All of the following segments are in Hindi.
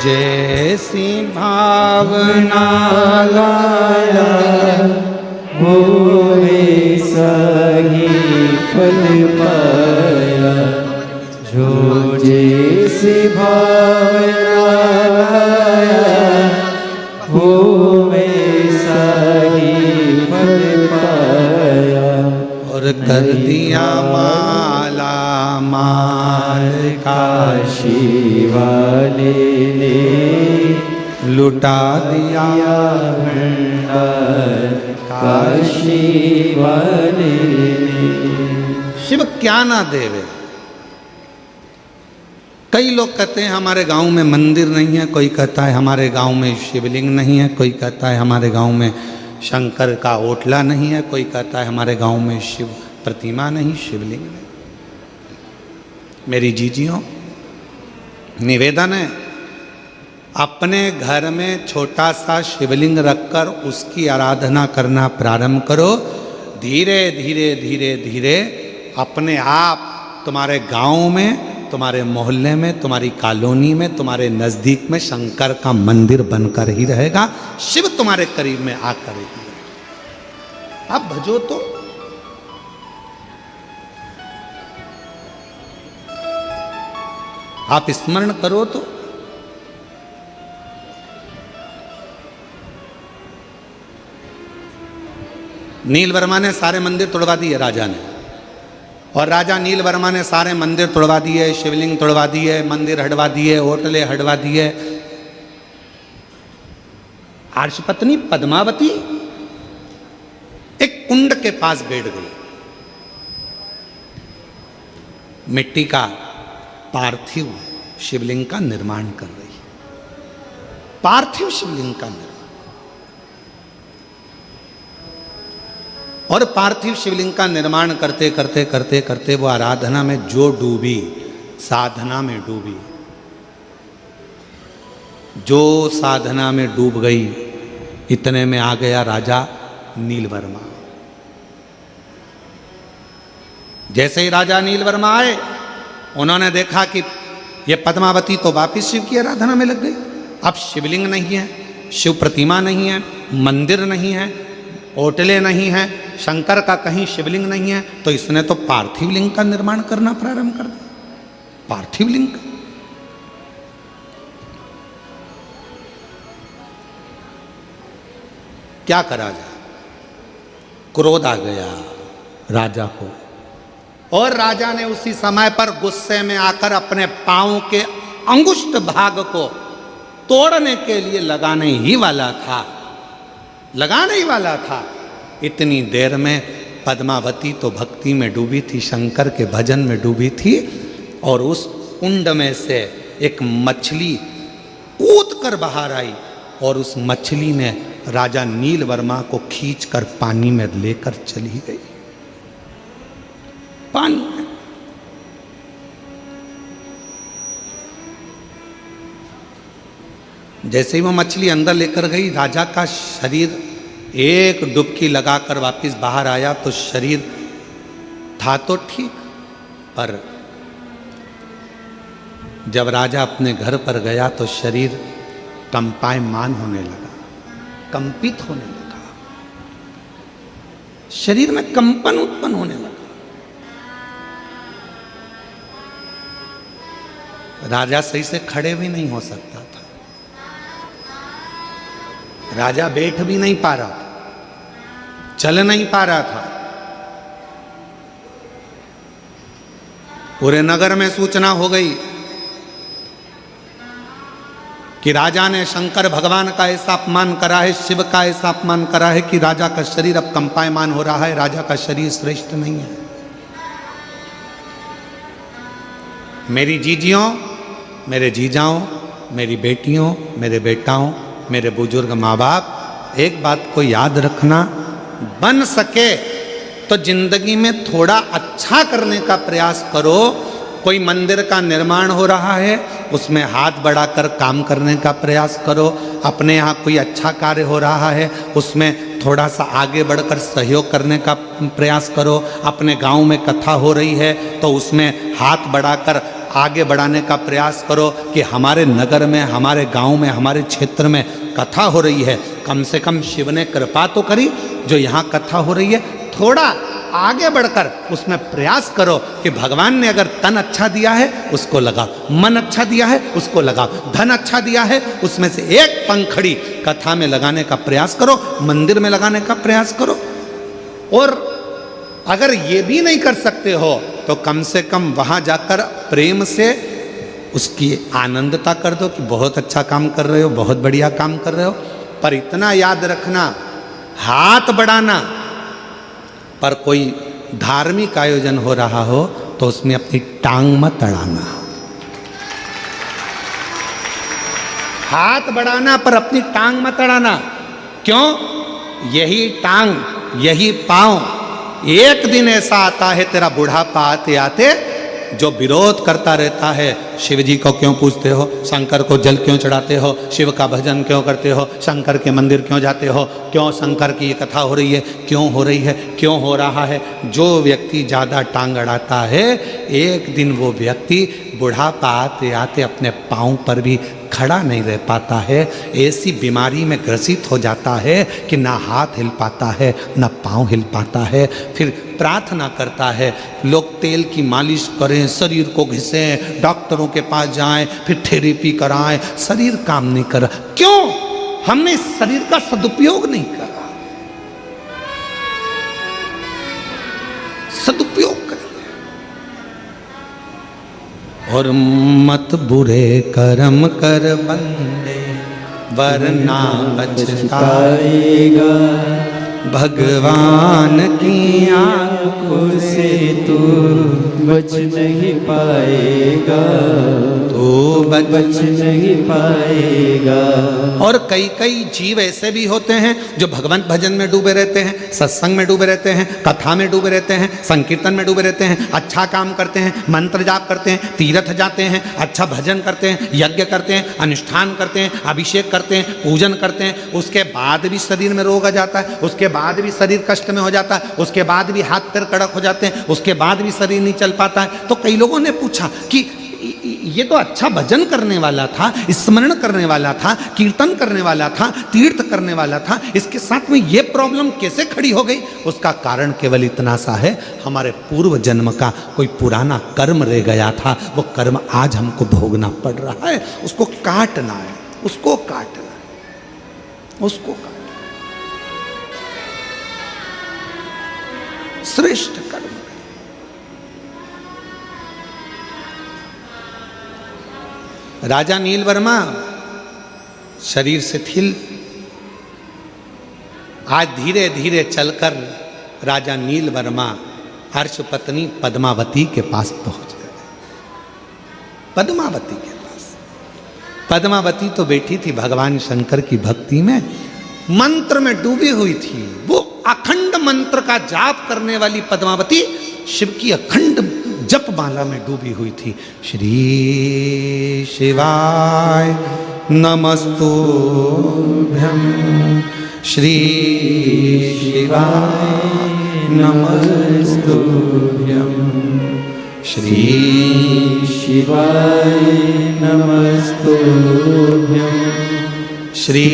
जैसी भावना लाया वो वैसा ही फल पाया। जो जैसी भावना लाया वो वैसा ही फल पाया। और कर दिया माला माल काशी वाले ने लुटा दिया भंडार काशी वाले ने। शिव क्या ना देवे। कई लोग कहते हैं हमारे गांव में मंदिर नहीं है, कोई कहता है हमारे गांव में शिवलिंग नहीं है, कोई कहता है हमारे गांव में शंकर का ओटला नहीं है, कोई कहता है हमारे गांव में शिव प्रतिमा नहीं, शिवलिंग नहीं। मेरी जीजियों, निवेदन है अपने घर में छोटा सा शिवलिंग रखकर उसकी आराधना करना प्रारंभ करो। धीरे धीरे धीरे धीरे अपने आप तुम्हारे गांव में, तुम्हारे मोहल्ले में, तुम्हारी कॉलोनी में, तुम्हारे नजदीक में शंकर का मंदिर बनकर ही रहेगा। शिव तुम्हारे करीब में आकर ही रहेगा। आप भजो तो आप स्मरण करो तो नील वर्मा ने सारे मंदिर तोड़वा दिए राजा ने, और राजा नील वर्मा ने सारे मंदिर तोड़वा दिए, शिवलिंग तोड़वा दिए, मंदिर हटवा दिए, होटले हटवा दिए। आर्षपत्नी पद्मावती एक कुंड के पास बैठ गई, मिट्टी का पार्थिव शिवलिंग का निर्माण कर रही है। पार्थिव शिवलिंग का निर्माण, और पार्थिव शिवलिंग का निर्माण करते करते करते करते वो आराधना में जो डूबी, साधना में डूबी, जो साधना में डूब गई, इतने में आ गया राजा नीलवर्मा। जैसे ही राजा नीलवर्मा आए, उन्होंने देखा कि ये पद्मावती तो वापिस शिव की आराधना में लग गई। अब शिवलिंग नहीं है, शिव प्रतिमा नहीं है, मंदिर नहीं है, ओटले नहीं है, शंकर का कहीं शिवलिंग नहीं है, तो इसने तो पार्थिव लिंग का निर्माण करना प्रारंभ कर दिया। पार्थिव लिंग का क्या करा जाए? क्रोध आ गया राजा को, और राजा ने उसी समय पर गुस्से में आकर अपने पांव के अंगुष्ठ भाग को तोड़ने के लिए लगाने ही वाला था। इतनी देर में पद्मावती तो भक्ति में डूबी थी, शंकर के भजन में डूबी थी, और उस कुंड में से एक मछली कूद कर बाहर आई, और उस मछली ने राजा नीलवर्मा को खींचकर पानी में लेकर चली गई। पानी में जैसे ही वो मछली अंदर लेकर गई, राजा का शरीर एक डुबकी लगाकर वापस बाहर आया, तो शरीर था तो ठीक, पर जब राजा अपने घर पर गया तो शरीर कंपायमान होने लगा, कंपित होने लगा, शरीर में कंपन उत्पन्न होने लगा। राजा सही से खड़े भी नहीं हो सकता था, राजा बैठ भी नहीं पा रहा था, चल नहीं पा रहा था। पूरे नगर में सूचना हो गई कि राजा ने शंकर भगवान का ऐसा अपमान करा है, शिव का ऐसा अपमान करा है कि राजा का शरीर अब कंपायमान हो रहा है, राजा का शरीर श्रेष्ठ नहीं है। मेरी जीजियों, मेरे जीजाओं, मेरी बेटियों, मेरे बेटाओं, मेरे बुजुर्ग माँ बाप, एक बात को याद रखना, बन सके तो जिंदगी में थोड़ा अच्छा करने का प्रयास करो। कोई मंदिर का निर्माण हो रहा है, उसमें हाथ बढ़ाकर काम करने का प्रयास करो। अपने यहाँ कोई अच्छा कार्य हो रहा है, उसमें थोड़ा सा आगे बढ़कर सहयोग करने का प्रयास करो। अपने गांव में कथा हो रही है तो उसमें हाथ बढ़ाकर आगे बढ़ाने का प्रयास करो कि हमारे नगर में, हमारे गांव में, हमारे क्षेत्र में कथा हो रही है, कम से कम शिव ने कृपा तो करी, जो यहाँ कथा हो रही है थोड़ा आगे बढ़कर उसमें प्रयास करो कि भगवान ने अगर तन अच्छा दिया है उसको लगाओ, मन अच्छा दिया है उसको लगाओ, धन अच्छा दिया है उसमें से एक पंखड़ी कथा में लगाने का प्रयास करो, मंदिर में लगाने का प्रयास करो। और अगर ये भी नहीं कर सकते हो तो कम से कम वहां जाकर प्रेम से उसकी आनंदता कर दो कि बहुत अच्छा काम कर रहे हो, बहुत बढ़िया काम कर रहे हो। पर इतना याद रखना, हाथ बढ़ाना पर कोई धार्मिक आयोजन हो रहा हो तो उसमें अपनी टांग मत अड़ाना। हाथ बढ़ाना पर अपनी टांग मत अड़ाना। क्यों? यही टांग, यही पांव एक दिन ऐसा आता है तेरा बुढ़ापा आते आते जो विरोध करता रहता है। शिव जी को क्यों पूजते हो, शंकर को जल क्यों चढ़ाते हो, शिव का भजन क्यों करते हो, शंकर के मंदिर क्यों जाते हो, क्यों शंकर की ये कथा हो रही है, क्यों हो रही है, क्यों हो रहा है। जो व्यक्ति ज़्यादा टांग अड़ाता है एक दिन वो व्यक्ति बुढ़ापा आते आते अपने पाँव पर भी खड़ा नहीं रह पाता है, ऐसी बीमारी में ग्रसित हो जाता है कि ना हाथ हिल पाता है ना पाँव हिल पाता है। फिर प्रार्थना करता है लोग तेल की मालिश करें, शरीर को घिसें, डॉक्टरों के पास जाएं, फिर थेरेपी कराएं, शरीर काम नहीं कर रहा। क्यों? हमने इस शरीर का सदुपयोग नहीं करा। सदुपयोग करिए और मत बुरे कर्म कर बंदे वरना पछताएगा। भगवान की आंखों से तू बच नहीं पाएगा, तो बच नहीं पाएगा। और कई कई जीव ऐसे भी होते हैं जो भगवंत भजन में डूबे रहते हैं, सत्संग में डूबे रहते हैं, कथा में डूबे रहते हैं, संकीर्तन में डूबे रहते हैं, अच्छा काम करते हैं, मंत्र जाप करते हैं, तीर्थ जाते हैं, अच्छा भजन करते हैं, यज्ञ करते हैं, अनुष्ठान करते हैं, अभिषेक करते हैं, पूजन करते हैं। उसके बाद भी शरीर में रोग आ जाता है, उसके बाद भी शरीर कष्ट में हो जाता है, उसके बाद भी हाथ पैर कड़क हो जाते हैं, उसके बाद भी शरीर नहीं चल पाता है। तो कई लोगों ने पूछा कि ये तो अच्छा भजन करने वाला था, स्मरण करने वाला था, कीर्तन करने वाला था, तीर्थ करने वाला था, इसके साथ में ये प्रॉब्लम कैसे खड़ी हो गई? उसका कारण केवल इतना सा है, हमारे पूर्व जन्म का कोई पुराना कर्म रह गया था, वो कर्म आज हमको भोगना पड़ रहा है। उसको काटना है, उसको काटना है, उसको काटना। श्रेष्ठ कर्म। राजा नील वर्मा शरीर शिथिल, आज धीरे धीरे चलकर राजा नील वर्मा हर्ष पत्नी पद्मावती के पास पहुंच गए। पद्मावती के पास, पद्मावती तो बैठी थी भगवान शंकर की भक्ति में, मंत्र में डूबी हुई थी। वो अखंड मंत्र का जाप करने वाली पद्मावती शिव की अखंड जप माला में डूबी हुई थी। श्री शिवाय नमस्तुभ्यं, श्री शिवाय नमस्तुभ्यं, श्री शिवाय नमस्तुभ्यं, श्री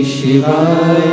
शिवाय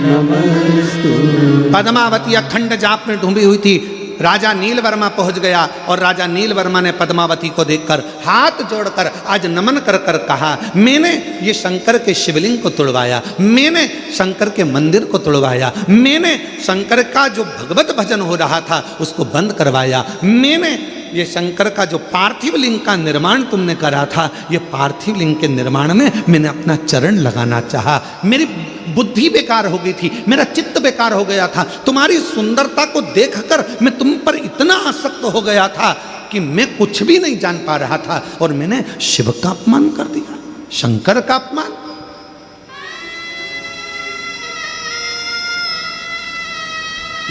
नमस्तुभ्यं। पद्मावती अखंड जाप में डूबी हुई थी। राजा नील वर्मा पहुंच गया और राजा नील वर्मा ने पद्मावती को देखकर हाथ जोड़कर आज नमन कर कर कहा, मैंने ये शंकर के शिवलिंग को तुड़वाया, मैंने शंकर के मंदिर को तुड़वाया, मैंने शंकर का जो भगवत भजन हो रहा था उसको बंद करवाया, मैंने ये शंकर का जो पार्थिव लिंग का निर्माण तुमने करा था, ये पार्थिव लिंग के निर्माण में मैंने अपना चरण लगाना चाहा। मेरी बुद्धि बेकार हो गई थी, मेरा चित्त बेकार हो गया था, तुम्हारी सुंदरता को देखकर मैं तुम पर इतना आसक्त हो गया था कि मैं कुछ भी नहीं जान पा रहा था और मैंने शिव का अपमान कर दिया, शंकर का अपमान।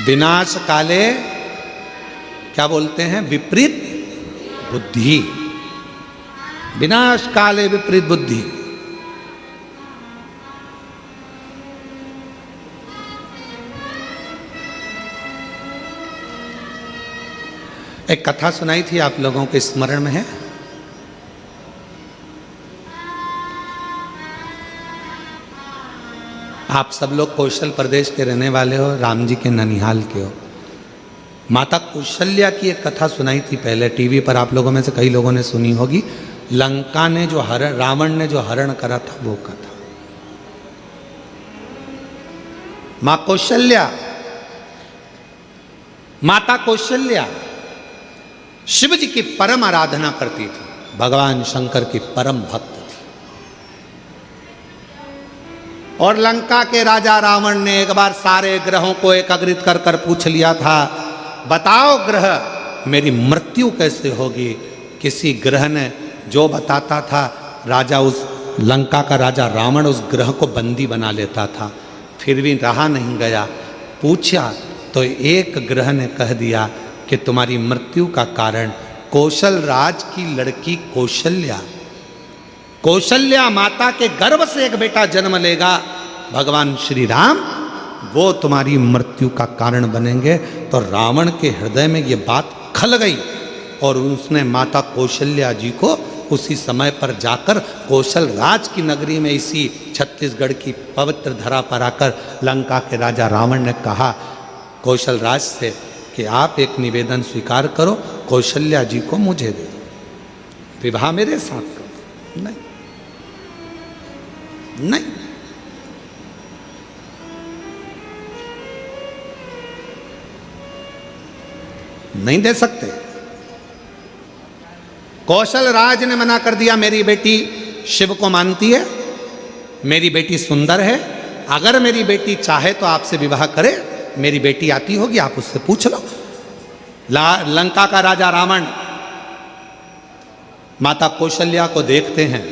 विनाश काले क्या बोलते हैं? विपरीत बुद्धि। विनाश काले विपरीत बुद्धि। एक कथा सुनाई थी, आप लोगों के स्मरण में है? आप सब लोग कौशल प्रदेश के रहने वाले हो, राम जी के ननिहाल के हो। माता कौशल्या की एक कथा सुनाई थी पहले टीवी पर, आप लोगों में से कई लोगों ने सुनी होगी। लंका ने जो हरण, रावण ने जो हरण करा था वो कथा। मां कौशल्या, माता कौशल्या शिव जी की परम आराधना करती थी, भगवान शंकर की परम भक्त थी। और लंका के राजा रावण ने एक बार सारे ग्रहों को एकाग्रित कर कर पूछ लिया था, बताओ ग्रह मेरी मृत्यु कैसे होगी। किसी ग्रह ने जो बताता था, राजा उस लंका का राजा रावण उस ग्रह को बंदी बना लेता था। फिर भी रहा नहीं गया, पूछा तो एक ग्रह ने कह दिया कि तुम्हारी मृत्यु का कारण कौशल राज की लड़की कौशल्या, कौशल्या माता के गर्भ से एक बेटा जन्म लेगा, भगवान श्री राम, वो तुम्हारी मृत्यु का कारण बनेंगे। तो रावण के हृदय में ये बात खल गई और उसने माता कौशल्या जी को उसी समय पर जाकर कौशल राज की नगरी में, इसी छत्तीसगढ़ की पवित्र धरा पर आकर लंका के राजा रावण ने कहा कौशल राज से कि आप एक निवेदन स्वीकार करो, कौशल्या जी को मुझे दे दो, विवाह मेरे साथ करो। नहीं नहीं, नहीं दे सकते। कौशल राज ने मना कर दिया, मेरी बेटी शिव को मानती है, मेरी बेटी सुंदर है, अगर मेरी बेटी चाहे तो आपसे विवाह करे, मेरी बेटी आती होगी, आप उससे पूछ लो। लंका का राजा रावण माता कौशल्या को देखते हैं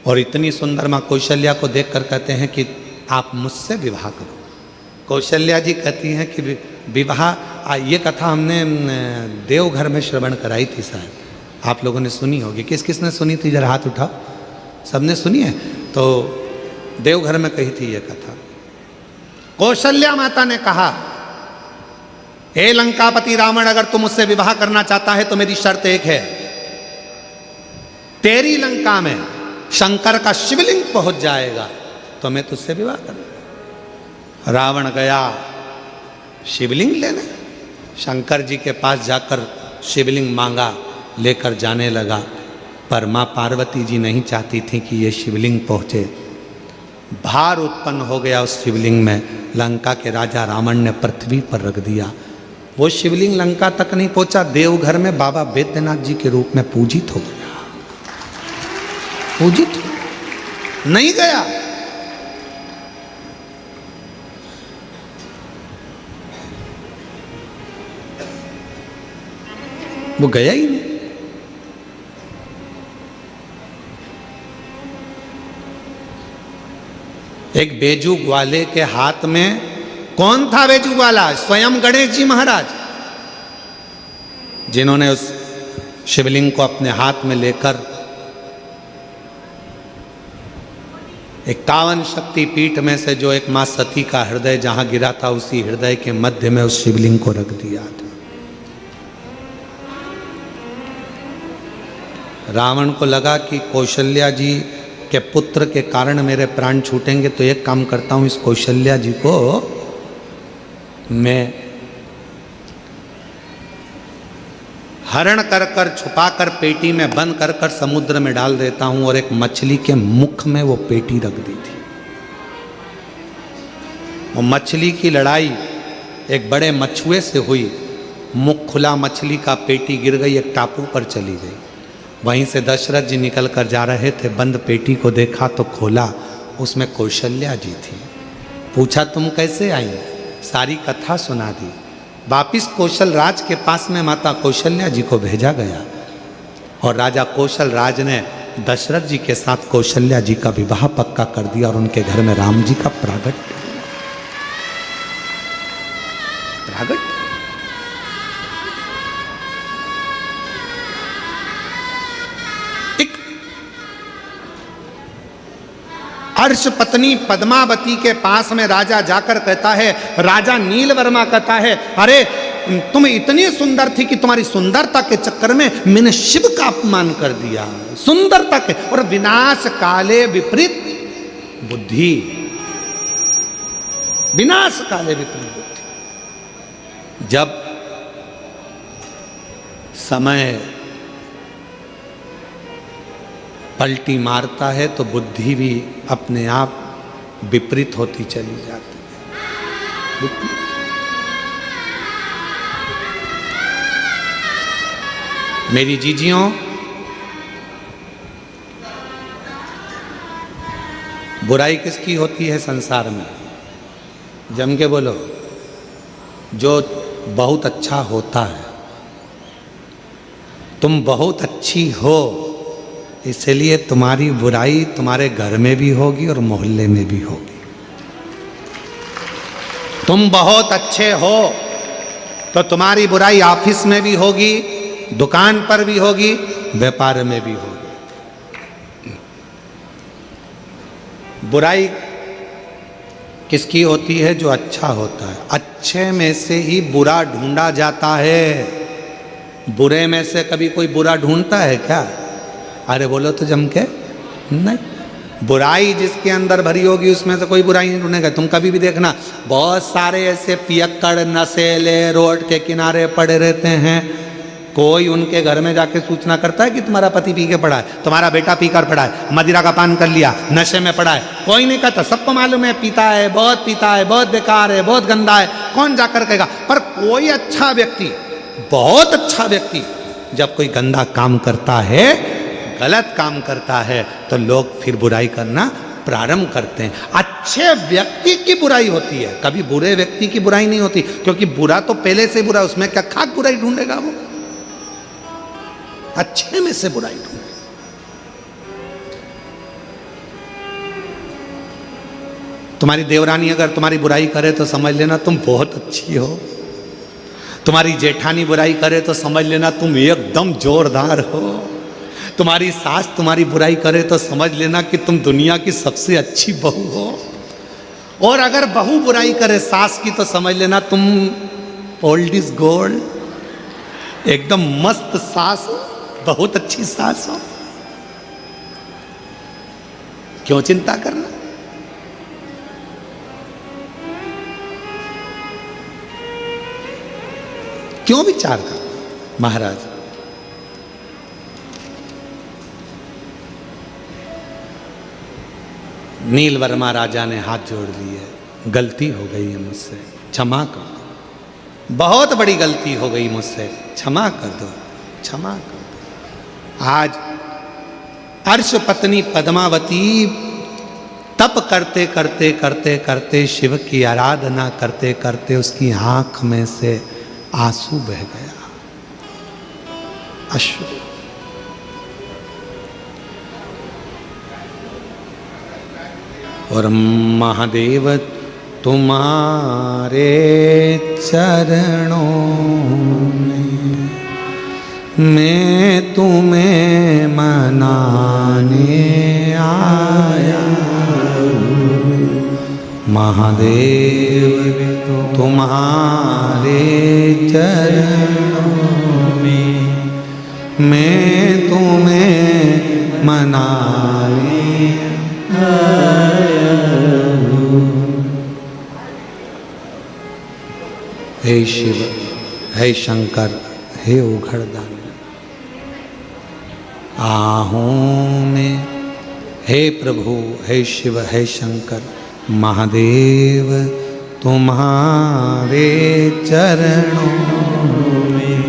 और इतनी सुंदर मां कौशल्या को देखकर कहते हैं कि आप मुझसे विवाह करो। कौशल्या जी कहती हैं कि विवाह, ये कथा हमने देवघर में श्रवण कराई थी शायद, आप लोगों ने सुनी होगी। किस किस ने सुनी थी, जरा हाथ उठाओ। सबने सुनी है? तो देवघर में कही थी ये कथा। कौशल्या माता ने कहा, हे लंकापति रावण, अगर तुम मुझसे विवाह करना चाहता है तो मेरी शर्त एक है, तेरी लंका में शंकर का शिवलिंग पहुंच जाएगा तो मैं तुझसे विवाह करूंगा। रावण गया शिवलिंग लेने, शंकर जी के पास जाकर शिवलिंग मांगा, लेकर जाने लगा। पर मां पार्वती जी नहीं चाहती थी कि ये शिवलिंग पहुंचे। भार उत्पन्न हो गया उस शिवलिंग में, लंका के राजा रावण ने पृथ्वी पर रख दिया। वो शिवलिंग लंका तक नहीं पहुंचा, देवघर में बाबा बैद्यनाथ जी के रूप में पूजित हो गया। पूजित नहीं गया। वो गया ही नहीं। एक बेजू ग्वाले के हाथ में, कौन था बेजू ग्वाला? स्वयं गणेश जी महाराज, जिन्होंने उस शिवलिंग को अपने हाथ में लेकर 51 शक्ति पीठ में से जो एक मां सती का हृदय जहां गिरा था, उसी हृदय के मध्य में उस शिवलिंग को रख दिया था। रावण को लगा कि कौशल्या जी के पुत्र के कारण मेरे प्राण छूटेंगे, तो एक काम करता हूं, इस कौशल्या जी को मैं हरण कर कर छुपा कर पेटी में बंद कर कर समुद्र में डाल देता हूं। और एक मछली के मुख में वो पेटी रख दी थी। वो मछली की लड़ाई एक बड़े मछुए से हुई, मुख खुला मछली का, पेटी गिर गई, एक टापू पर चली गई। वहीं से दशरथ जी निकल कर जा रहे थे, बंद पेटी को देखा तो खोला, उसमें कौशल्या जी थी। पूछा तुम कैसे आई? सारी कथा सुना दी। वापिस कौशल राज के पास में माता कौशल्या जी को भेजा गया और राजा कौशल राज ने दशरथ जी के साथ कौशल्या जी का विवाह पक्का कर दिया और उनके घर में राम जी का प्रागट्य। अर्श पत्नी पद्मावती के पास में राजा जाकर कहता है, राजा नीलवर्मा कहता है, अरे तुम इतनी सुंदर थी कि तुम्हारी सुंदरता के चक्कर में मैंने शिव का अपमान कर दिया। सुंदरता के और विनाश काले विपरीत बुद्धि, विनाश काले विपरीत बुद्धि। जब समय पलटी मारता है तो बुद्धि भी अपने आप विपरीत होती चली जाती है। विपरीत। मेरी जीजियों, बुराई किसकी होती है संसार में? जम के बोलो। जो बहुत अच्छा होता है। तुम बहुत अच्छी हो, इसलिए तुम्हारी बुराई तुम्हारे घर में भी होगी और मोहल्ले में भी होगी। तुम बहुत अच्छे हो तो तुम्हारी बुराई ऑफिस में भी होगी, दुकान पर भी होगी, व्यापार में भी होगी। बुराई किसकी होती है? जो अच्छा होता है। अच्छे में से ही बुरा ढूंढा जाता है। बुरे में से कभी कोई बुरा ढूंढता है क्या? अरे बोलो तो जम के नहीं। बुराई जिसके अंदर भरी होगी उसमें से कोई बुराई नहीं ढूंढेगा। तुम कभी भी देखना, बहुत सारे ऐसे पियक्कड़ नशेले रोड के किनारे पड़े रहते हैं। कोई उनके घर में जाके सूचना करता है कि तुम्हारा पति पी के पड़ा है, तुम्हारा बेटा पीकर पड़ा है, मदिरा का पान कर लिया, नशे में पड़ा है? कोई नहीं कहता। सबको मालूम है पीता है, बहुत बेकार है, बहुत गंदा है। कौन जाकर कहेगा? पर कोई अच्छा व्यक्ति, बहुत अच्छा व्यक्ति जब कोई गंदा काम करता है, गलत काम करता है, तो लोग फिर बुराई करना प्रारंभ करते हैं। अच्छे व्यक्ति की बुराई होती है, कभी बुरे व्यक्ति की बुराई नहीं होती, क्योंकि बुरा तो पहले से बुरा, उसमें क्या खाक बुराई ढूंढेगा वो? अच्छे में से बुराई ढूंढेगा। तुम्हारी देवरानी अगर तुम्हारी बुराई करे तो समझ लेना तुम बहुत अच्छी हो। तुम्हारी जेठानी बुराई करे तो समझ लेना तुम एकदम जोरदार हो। तुम्हारी सास तुम्हारी बुराई करे तो समझ लेना कि तुम दुनिया की सबसे अच्छी बहू हो। और अगर बहू बुराई करे सास की तो समझ लेना तुम ओल्ड इज गोल्ड, एकदम मस्त सास हो, बहुत अच्छी सास हो। क्यों चिंता करना? क्यों विचार करना? महाराज नील वर्मा राजा ने हाथ जोड़ लिए, गलती हो गई है मुझसे, क्षमा कर दो। बहुत बड़ी गलती हो गई मुझसे, क्षमा कर दो, क्षमा कर दो। आज अर्श पत्नी पद्मावती तप करते करते करते करते, शिव की आराधना करते करते उसकी आंख में से आंसू बह गया, अश्रु। और महादेव तुम्हारे चरणों में मैं तुम्हें मनाने आया हूँ। महादेव तुम्हारे चरणों में मैं तुम्हें मनाने आया हूँ। हे शिव, हे शंकर, हे उघड़दान, आहूं में हे प्रभु, हे शिव, हे शंकर, महादेव तुम्हारे चरणों में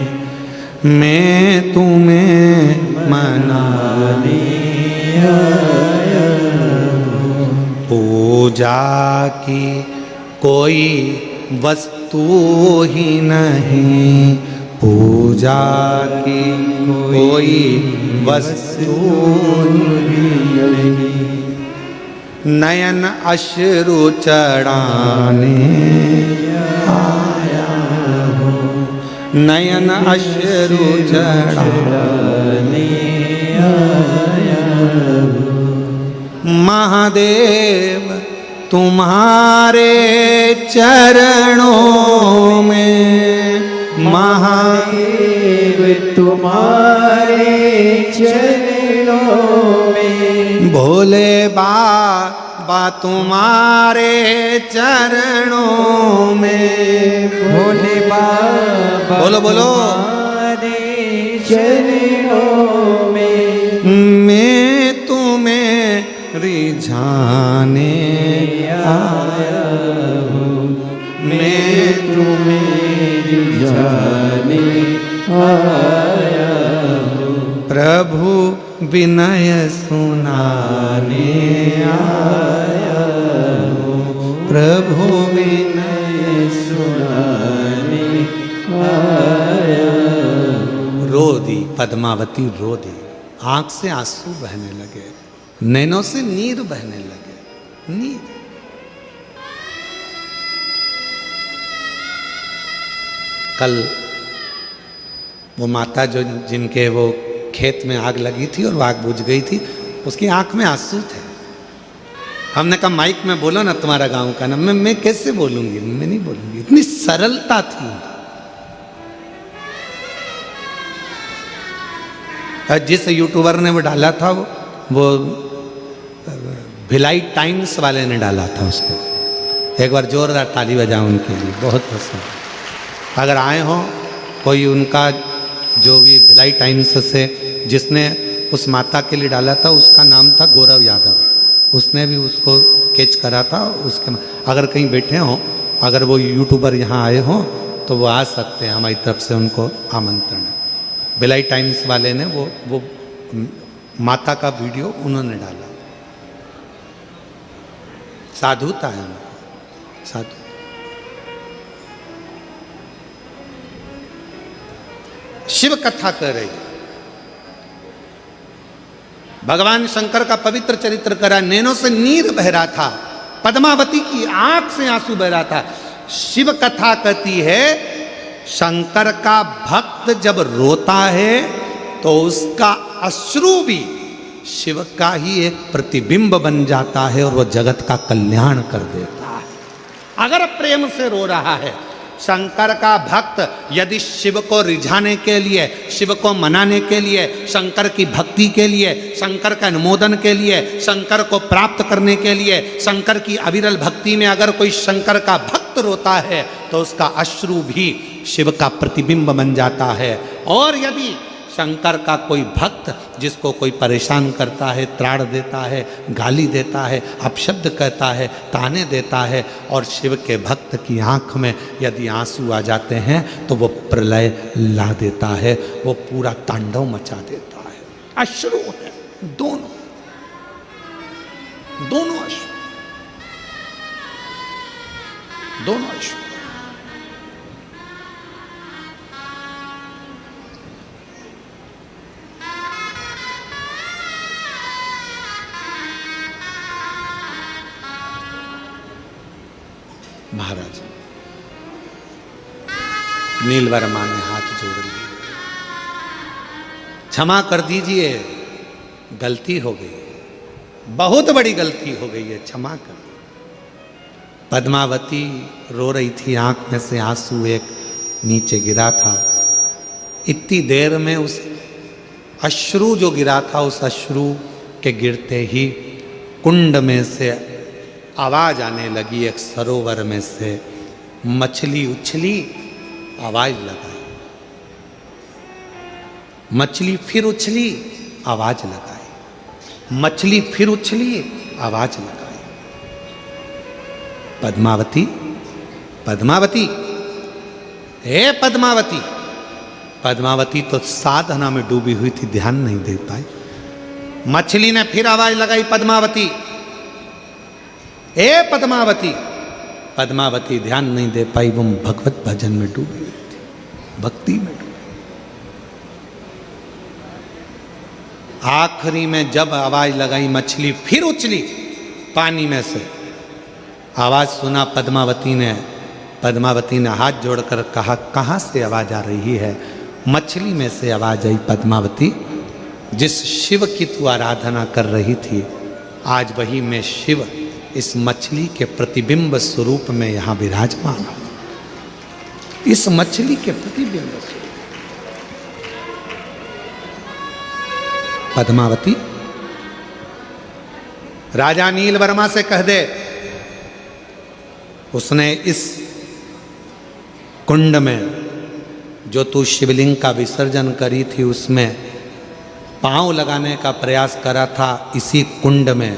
मैं तुम्हें मनाने आया हूँ। पूजा की कोई वस्तु ही नहीं, पूजा की कोई वस्तु ही नहीं, नयन अश्रु चढ़ाने आया हूँ, नयन अश्रु चढ़ाने आया हूँ। महादेव तुम्हारे चरणों में महादेव तुम्हारे चरणों में, भोले बाबा तुम्हारे चरणों में, भोले बाबा बोलो बोलो, तुम्हारे चरणों में, मैं तुम्हें रिझाने आया हूँ, मैं तुम्हें रिझाने आया हूँ, प्रभु विनय सुनाने आया हूँ, प्रभु विनय सुनाने आया हूँ। रो दी पद्मावती, रो दी, आंख से आंसू बहने लगे, नैनों से नीर बहने लगे, नीर। कल वो माता जो जिनके वो खेत में आग लगी थी और वो आग बुझ गई थी, उसकी आंख में आंसू थे। हमने कहा माइक में बोलो ना तुम्हारा गांव का नाम। मैं कैसे बोलूंगी, मैं नहीं बोलूंगी, इतनी सरलता थी। जिस यूट्यूबर ने वो डाला था, वो भिलाई टाइम्स वाले ने डाला था उसको। एक बार जोरदार ताली बजाओ उनके लिए, बहुत पसंद। अगर आए हो कोई, उनका जो भी भिलाई टाइम्स से जिसने उस माता के लिए डाला था, उसका नाम था गौरव यादव। उसने भी उसको कैच करा था। उसके अगर कहीं बैठे हो, अगर वो यूट्यूबर यहाँ आए हो तो वो आ सकते हैं, हमारी तरफ से उनको आमंत्रण है। भिलाई टाइम्स वाले ने वो माता का वीडियो उन्होंने डाला। साधुता है उनको, साधु। शिव कथा कर रही, भगवान शंकर का पवित्र चरित्र करा, नैनों से नीर बह रहा था, पद्मावती की आंख से आंसू बह रहा था। शिव कथा कहती है, शंकर का भक्त जब रोता है तो उसका अश्रु भी शिव का ही एक प्रतिबिंब बन जाता है और वह जगत का कल्याण कर देता है। अगर प्रेम से रो रहा है, शंकर का भक्त यदि शिव को रिझाने के लिए, शिव को मनाने के लिए, शंकर की भक्ति के लिए, शंकर का अनुमोदन के लिए, शंकर को प्राप्त करने के लिए, शंकर की अविरल भक्ति में अगर कोई शंकर का भक्त रोता है तो उसका अश्रु भी शिव का प्रतिबिंब बन जाता है। और यदि शंकर का कोई भक्त जिसको कोई परेशान करता है, त्राड़ देता है, गाली देता है, अपशब्द कहता है, ताने देता है, और शिव के भक्त की आंख में यदि आंसू आ जाते हैं तो वो प्रलय ला देता है, वो पूरा तांडव मचा देता है। अश्रु है, दोनों अश्रु, दोनों अश्रु। महाराज नील वर्मा ने हाथ जोड़ लिए, क्षमा कर दीजिए, गलती हो गई, बहुत बड़ी गलती हो गई है, क्षमा कर दीजिए। पद्मावती रो रही थी, आंख में से आंसू एक नीचे गिरा था। इतनी देर में उस अश्रु जो गिरा था, उस अश्रु के गिरते ही कुंड में से आवाज आने लगी, एक सरोवर में से मछली उछली, आवाज लगाई, मछली फिर उछली, आवाज लगाई, मछली फिर उछली, आवाज लगाई। पद्मावती, पद्मावती, हे पद्मावती। पद्मावती तो साधना में डूबी हुई थी, ध्यान नहीं दे पाई। मछली ने फिर आवाज लगाई, पद्मावती, हे पद्मावती। पद्मावती ध्यान नहीं दे पाई, वो भगवत भजन में डूबी हुई थी, भक्ति में डूबी। आखिरी में जब आवाज लगाई, मछली फिर उछली पानी में से, आवाज सुना पद्मावती ने। पद्मावती ने हाथ जोड़कर कहा, कहाँ से आवाज आ रही है? मछली में से आवाज आई, पद्मावती, जिस शिव की तू आराधना कर रही थी, आज वही मैं शिव इस मछली के प्रतिबिंब स्वरूप में यहां विराजमान हूं। इस मछली के प्रतिबिंब से पद्मावती राजा नील वर्मा से कह दे, उसने इस कुंड में जो तू शिवलिंग का विसर्जन करी थी उसमें पांव लगाने का प्रयास करा था, इसी कुंड में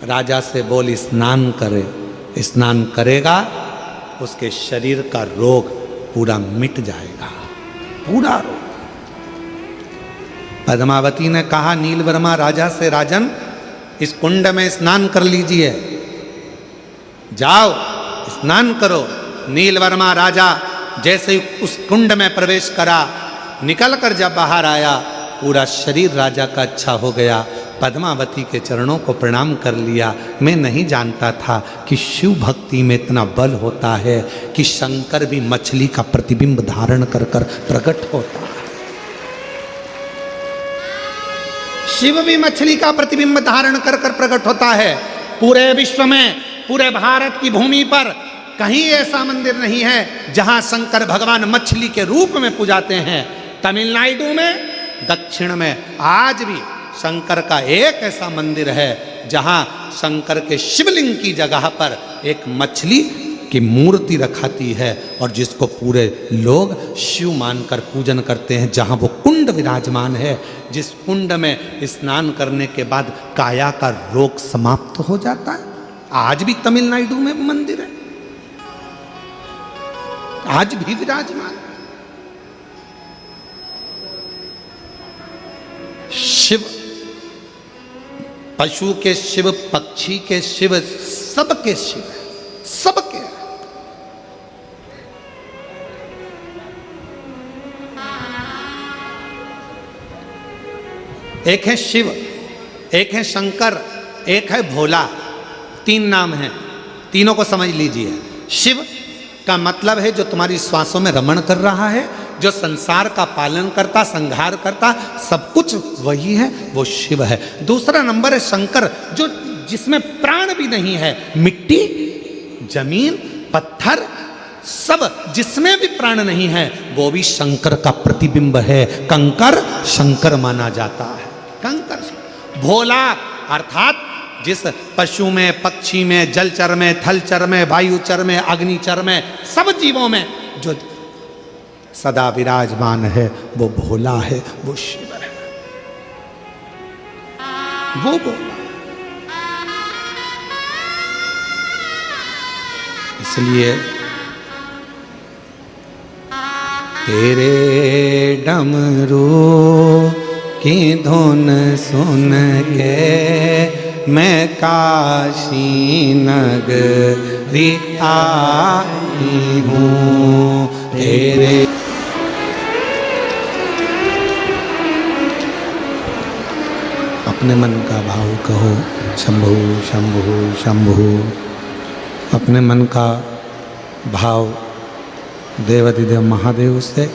राजा से बोल स्नान करे। स्नान करेगा उसके शरीर का रोग पूरा मिट जाएगा, पूरा रोग। पद्मावती ने कहा नील वर्मा राजा से, राजन इस कुंड में स्नान कर लीजिए, जाओ स्नान करो। नील वर्मा राजा जैसे ही उस कुंड में प्रवेश करा, निकलकर जब बाहर आया पूरा शरीर राजा का अच्छा हो गया। पद्मावती के चरणों को प्रणाम कर लिया। मैं नहीं जानता था कि शिव भक्ति में इतना बल होता है कि शंकर भी मछली का प्रतिबिंब धारण कर कर प्रकट होता है। शिव भी मछली का प्रतिबिंब धारण कर कर प्रकट होता है। पूरे विश्व में, पूरे भारत की भूमि पर कहीं ऐसा मंदिर नहीं है जहां शंकर भगवान मछली के रूप में पूजाते हैं। तमिलनाडु में, दक्षिण में आज भी शंकर का एक ऐसा मंदिर है जहां शंकर के शिवलिंग की जगह पर एक मछली की मूर्ति रखाती है और जिसको पूरे लोग शिव मानकर पूजन करते हैं। जहां वो कुंड विराजमान है, जिस कुंड में स्नान करने के बाद काया का रोग समाप्त हो जाता है। आज भी तमिलनाडु में मंदिर है, आज भी विराजमान। शिव, पशु के शिव, पक्षी के शिव, सबके शिव है, सबके। एक है शिव, एक है शंकर, एक है भोला। तीन नाम हैं, तीनों को समझ लीजिए। शिव का मतलब है जो तुम्हारी श्वासों में रमण कर रहा है, जो संसार का पालन करता, संहार करता, सब कुछ वही है, वो शिव है। दूसरा नंबर है शंकर, जो जिसमें प्राण भी नहीं है। मिट्टी, जमीन, पत्थर, सब जिसमें भी प्राण नहीं है वो भी शंकर का प्रतिबिंब है। कंकर शंकर माना जाता है, कंकर। भोला अर्थात जिस पशु में, पक्षी में, जलचर में, थलचर में, वायुचर में, अग्निचर में, सब जीवों में जो सदा विराजमान है वो भोला है, वो शिव है, वो भोला। इसलिए तेरे डमरू की धुन सुन के मैं काशी नगरी आई हूँ। तेरे अपने मन का भाव कहो, शंभु शंभु शंभु। अपने मन का भाव देवाधिदेव महादेव से,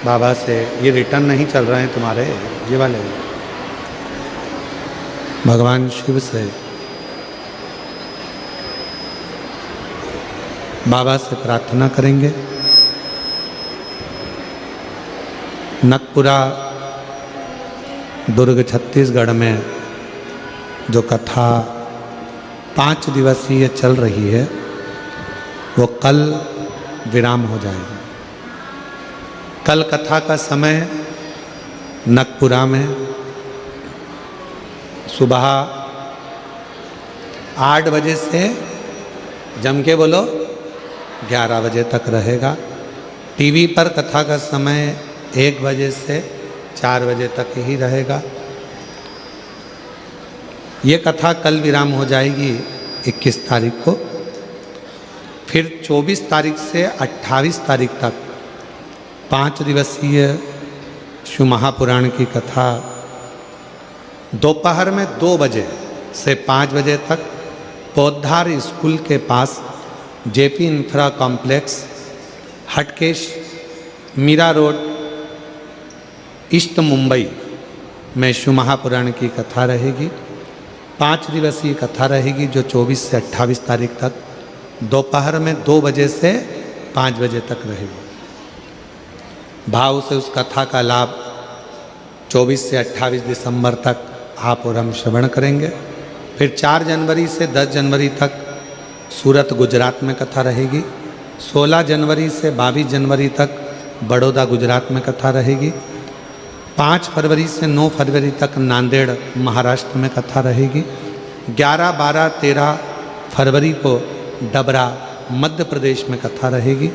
बाबा से। ये रिटर्न नहीं चल रहे हैं तुम्हारे, ये वाले भगवान शिव से, बाबा से प्रार्थना करेंगे। नकपुरा दुर्ग छत्तीसगढ़ में जो कथा 5 दिवसीय चल रही है वो कल विराम हो जाएगी। कल कथा का समय नकपुरा में सुबह 8 बजे से जम के बोलो 11 बजे तक रहेगा। टीवी पर कथा का समय 1 बजे से 4 बजे तक ही रहेगा। ये कथा कल विराम हो जाएगी 21 तारीख को। फिर 24 तारीख से 28 तारीख तक 5 दिवसीय शिव महापुराण की कथा दोपहर में 2 बजे से 5 बजे तक पौधार स्कूल के पास JP infra complex, Hatkesh, Mira road, east Mumbai में शिव महापुराण की कथा रहेगी। 5 दिवसीय कथा रहेगी जो 24 से 28 तारीख तक दोपहर में 2 बजे से 5 बजे तक रहेगा। भाव से उस कथा का लाभ 24 से 28 दिसंबर तक आप और हम श्रवण करेंगे। फिर 4 जनवरी से 10 जनवरी तक सूरत गुजरात में कथा रहेगी। 16 जनवरी से 22 जनवरी तक बड़ौदा गुजरात में कथा रहेगी। 5 फरवरी से 9 फरवरी तक नांदेड़ महाराष्ट्र में कथा रहेगी। 11, 12, 13 फरवरी को डबरा मध्य प्रदेश में कथा रहेगी।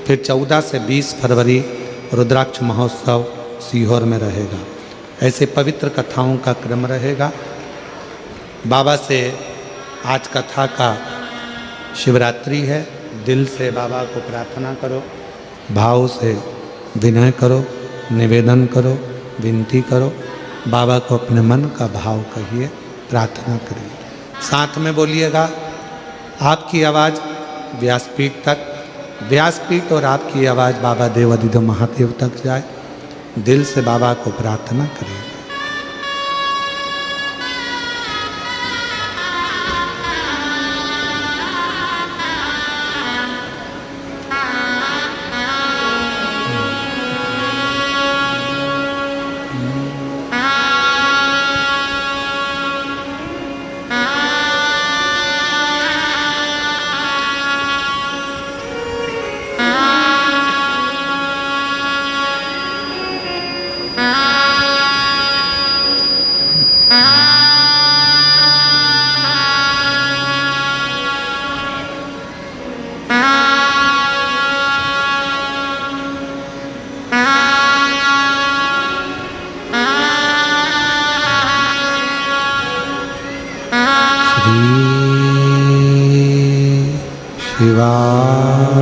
फिर 14 से 20 फरवरी रुद्राक्ष महोत्सव सीहोर में रहेगा। ऐसे पवित्र कथाओं का क्रम रहेगा। बाबा से आज कथा का शिवरात्रि है। दिल से बाबा को प्रार्थना करो, भाव से विनय करो, निवेदन करो, विनती करो। बाबा को अपने मन का भाव कहिए, प्रार्थना करिए। साथ में बोलिएगा, आपकी आवाज़ व्यासपीठ तक, व्यासपीठ और आपकी आवाज़ बाबा देवाधिदेव महादेव तक जाए। दिल से बाबा को प्रार्थना करिए। शिवाय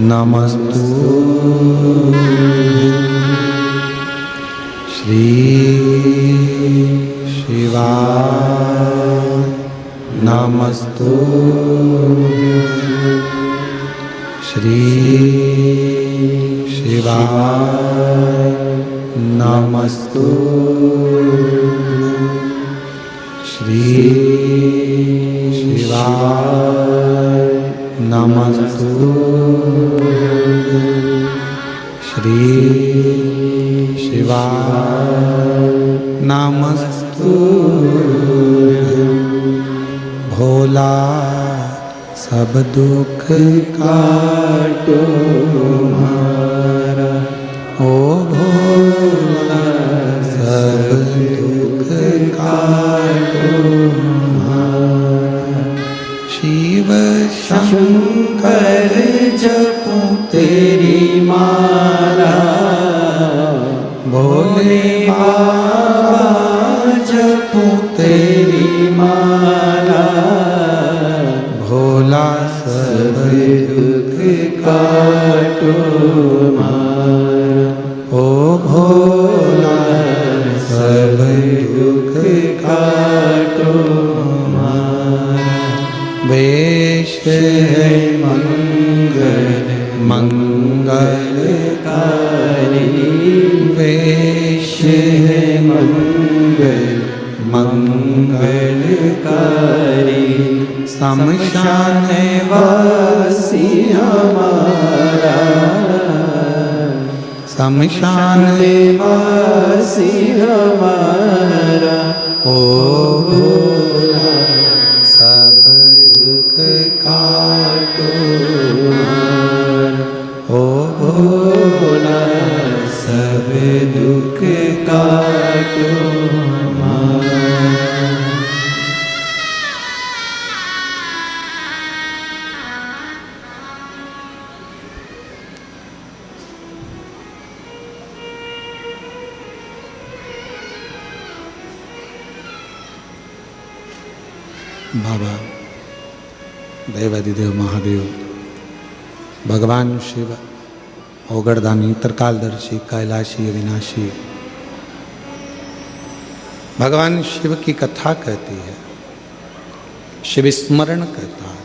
नमस्तुभ्यं। श्री शिवाय नमस्तुभ्यं। श्री शिवाय नमस्तुभ्यं। श्री शिवाय नमस्तुभ्यं। श्री शिवाय नमस्तुभ्यं। भोला सब दुख काटो हमारा, ओ भोला सब दुख काटो हमारा। शिव शंकर जपूं तेरी माला, भोले बाबा जपूं तेरी माला। भोला सब दुख काटो हमारा, ओ भोला सब दुख काटो हमारा। वेश है मंगल मंगलकारी, वेश है मंगल मंगलकारी। शमशान वासी हमारा, शमशान वासी हमारा। ओ भोला सब दुख काटो हमारा, ओ भोला सब दुख काटो हमारा। बाबा देवाधिदेव महादेव, भगवान शिव, ओगड़दानी, त्रिकालदर्शी, कैलाशी, अविनाशी, भगवान शिव की कथा कहती है, शिव स्मरण कहता है।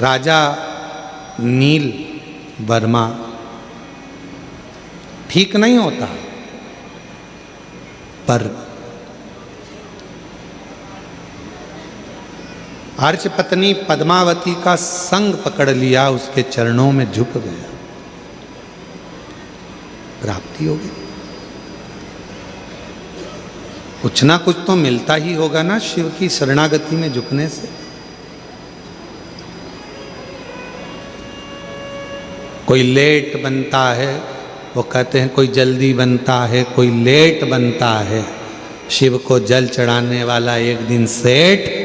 राजा नील वर्मा ठीक नहीं होता, पर अर्च पत्नी पद्मावती का संग पकड़ लिया, उसके चरणों में झुक गया, प्राप्ति हो गई। कुछ ना कुछ तो मिलता ही होगा ना शिव की शरणागति में झुकने से। कोई लेट बनता है, वो कहते हैं कोई जल्दी बनता है, कोई लेट बनता है। शिव को जल चढ़ाने वाला एक दिन सेठ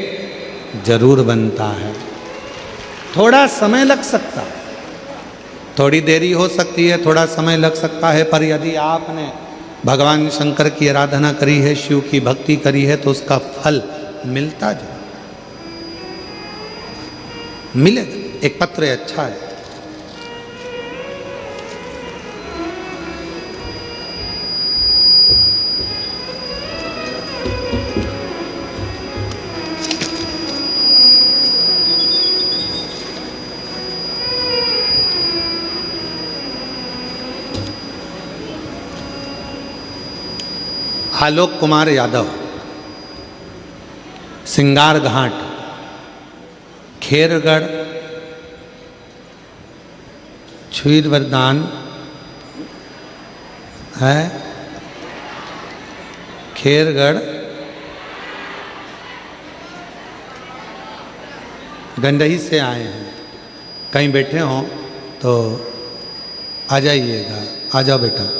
जरूर बनता है। थोड़ा समय लग सकता है, थोड़ी देरी हो सकती है, थोड़ा समय लग सकता है, पर यदि आपने भगवान शंकर की आराधना करी है, शिव की भक्ति करी है, तो उसका फल मिलता जाए, मिलेगा। एक पत्र अच्छा है, आलोक कुमार यादव, सिंगार घाट, खेरगढ़, छुईर वरदान है, खेरगढ़, गंडही से आए हैं। कहीं बैठे हों तो आ जाइएगा, आ जाओ बेटा।